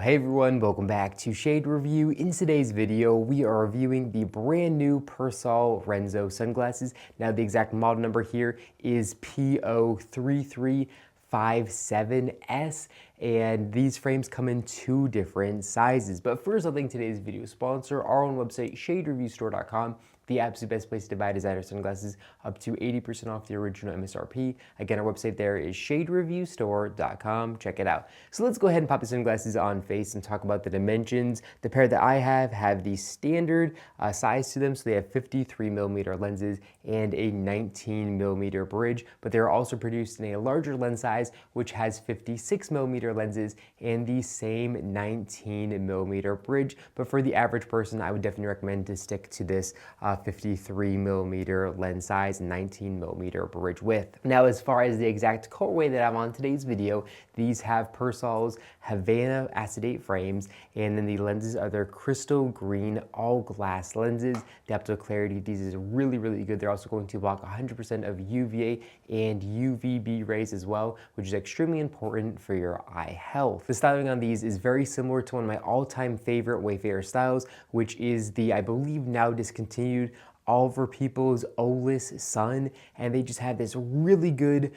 Hey everyone, welcome back to Shade Review. In today's video, we are reviewing the brand new Persol Renzo sunglasses. Now the exact model number here is PO3357S, and these frames come in two different sizes. But first, I think today's video sponsor, our own website, shadereviewstore.com. The absolute best place to buy designer sunglasses, up to 80% off the original MSRP. Again, our website there is shadereviewstore.com. Check it out. So let's go ahead and pop the sunglasses on face and talk about the dimensions. The pair that I have the standard size to them, so they have 53mm lenses and a 19mm bridge, but they're also produced in a larger lens size, which has 56mm lenses and the same 19mm bridge. But for the average person, I would definitely recommend to stick to this 53mm lens size, 19mm bridge width. Now, as far as the exact colorway that I'm on today's video, these have Persol's Havana acetate frames, and then the lenses are their crystal green all glass lenses. The optical clarity of these is really, really good. They're also going to block 100% of UVA and UVB rays as well, which is extremely important for your eye health. The styling on these is very similar to one of my all-time favorite Wayfarer styles, which is the, I believe now discontinued, Oliver Peoples Olus Sun, and they just have this really good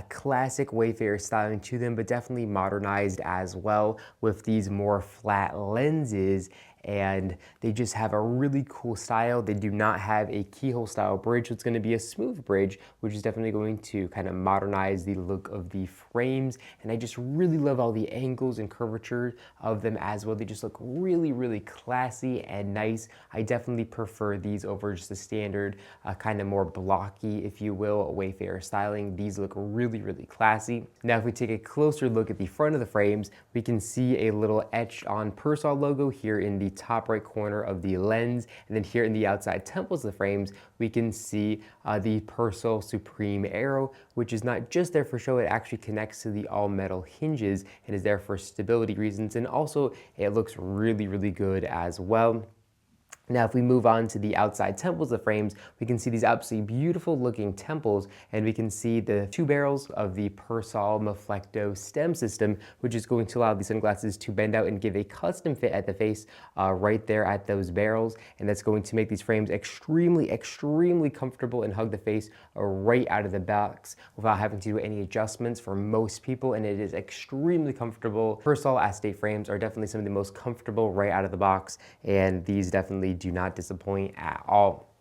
classic Wayfarer styling to them, but definitely modernized as well with these more flat lenses, and they just have a really cool style. They do not have a keyhole style bridge, so it's going to be a smooth bridge, which is definitely going to kind of modernize the look of the frames, and I just really love all the angles and curvature of them as well. They just look really, really classy and nice. I definitely prefer these over just the standard kind of more blocky, if you will, Wayfarer styling. These look really, really classy. Now, if we take a closer look at the front of the frames, we can see a little etched on Persol logo here in the top right corner of the lens, and then here in the outside temples of the frames, we can see the Persol Supreme arrow, which is not just there for show, it actually connects to the all metal hinges and is there for stability reasons, and also it looks really, really good as well. Now, if we move on to the outside temples of the frames, we can see these absolutely beautiful looking temples, and we can see the two barrels of the Persol Maflecto stem system, which is going to allow these sunglasses to bend out and give a custom fit at the face right there at those barrels, and that's going to make these frames extremely, extremely comfortable and hug the face right out of the box without having to do any adjustments for most people, and it is extremely comfortable. Persol acetate frames are definitely some of the most comfortable right out of the box, and these definitely do not disappoint at all.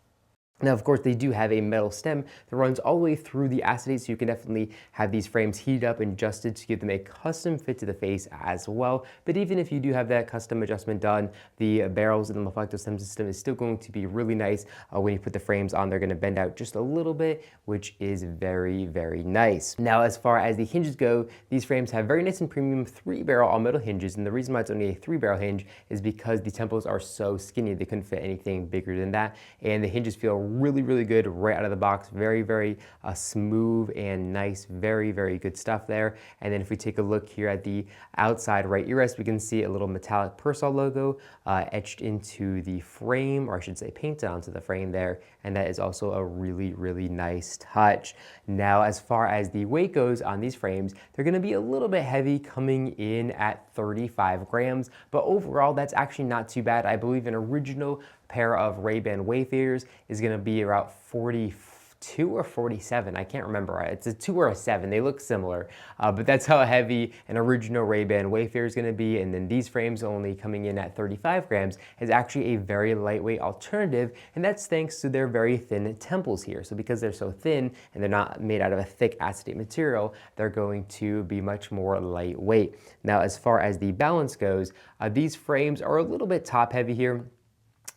Now, of course, they do have a metal stem that runs all the way through the acetate, so you can definitely have these frames heated up and adjusted to give them a custom fit to the face as well. But even if you do have that custom adjustment done, the barrels in the Maflecto stem system is still going to be really nice. When you put the frames on, they're going to bend out just a little bit, which is very, very nice. Now, as far as the hinges go, these frames have very nice and premium 3-barrel all-metal hinges, and the reason why it's only a 3-barrel hinge is because the temples are so skinny, they couldn't fit anything bigger than that, and the hinges feel really, really good right out of the box. Very, very smooth and nice. Very, very good stuff there. And then if we take a look here at the outside right ear rest, we can see a little metallic Persol logo etched into the frame, or I should say painted onto the frame there. And that is also a really, really nice touch. Now, as far as the weight goes on these frames, they're going to be a little bit heavy, coming in at 35 grams, but overall that's actually not too bad. I believe an original pair of Ray-Ban Wayfarers is going to be about 42 or 47. I can't remember. It's a 2 or a 7. They look similar, but that's how heavy an original Ray-Ban Wayfarer is going to be. And then these frames only coming in at 35 grams is actually a very lightweight alternative, and that's thanks to their very thin temples here. So because they're so thin and they're not made out of a thick acetate material, they're going to be much more lightweight. Now, as far as the balance goes, these frames are a little bit top heavy here.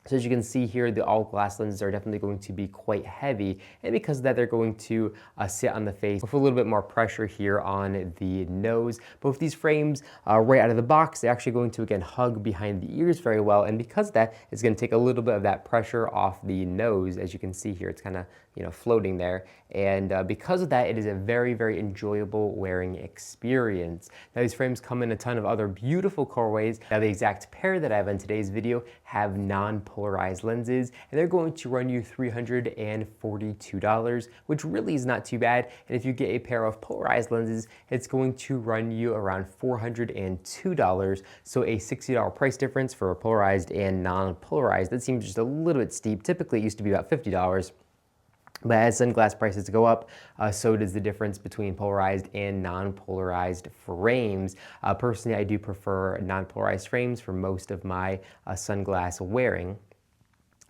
So as you can see here, the all glass lenses are definitely going to be quite heavy, and because of that, they're going to sit on the face with a little bit more pressure here on the nose. But with these frames right out of the box, they're actually going to, again, hug behind the ears very well, and because of that, it's going to take a little bit of that pressure off the nose. As you can see here, it's kind of, floating there, and because of that, it is a very, very enjoyable wearing experience. Now, these frames come in a ton of other beautiful colorways. Now, the exact pair that I have in today's video have non non-polarized lenses, and they're going to run you $342, which really is not too bad. And if you get a pair of polarized lenses, it's going to run you around $402, so a $60 price difference for a polarized and non-polarized. That seems just a little bit steep. Typically, it used to be about $50. But as sunglass prices go up, so does the difference between polarized and non-polarized frames. Personally, I do prefer non-polarized frames for most of my sunglass wearing.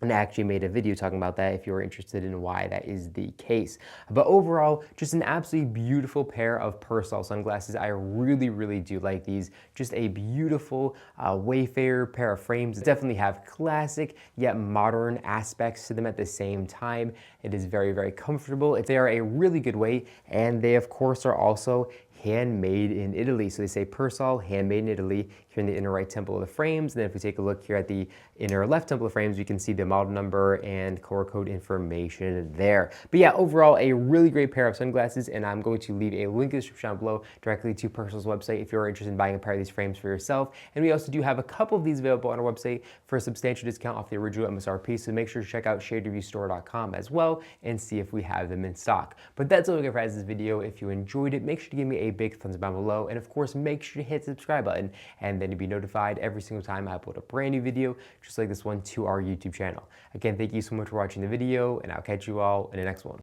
And I actually made a video talking about that if you're interested in why that is the case. But overall, just an absolutely beautiful pair of Persol sunglasses. I really, really do like these. Just a beautiful Wayfarer pair of frames. Definitely have classic yet modern aspects to them at the same time. It is very, very comfortable. They are a really good weight, and they of course are also handmade in Italy. So they say Persol, handmade in Italy, here in the inner right temple of the frames. And then if we take a look here at the inner left temple of frames, you can see the model number and color code information there. But yeah, overall, a really great pair of sunglasses, and I'm going to leave a link in the description down below directly to Persol's website if you're interested in buying a pair of these frames for yourself. And we also do have a couple of these available on our website for a substantial discount off the original MSRP, so make sure to check out shadereviewstore.com as well and see if we have them in stock. But that's all we got for this video. If you enjoyed it, make sure to give me a big thumbs up down below, and of course make sure to hit the subscribe button, and then you'll be notified every single time I upload a brand new video just like this one to our YouTube channel. Again, thank you so much for watching the video, and I'll catch you all in the next one.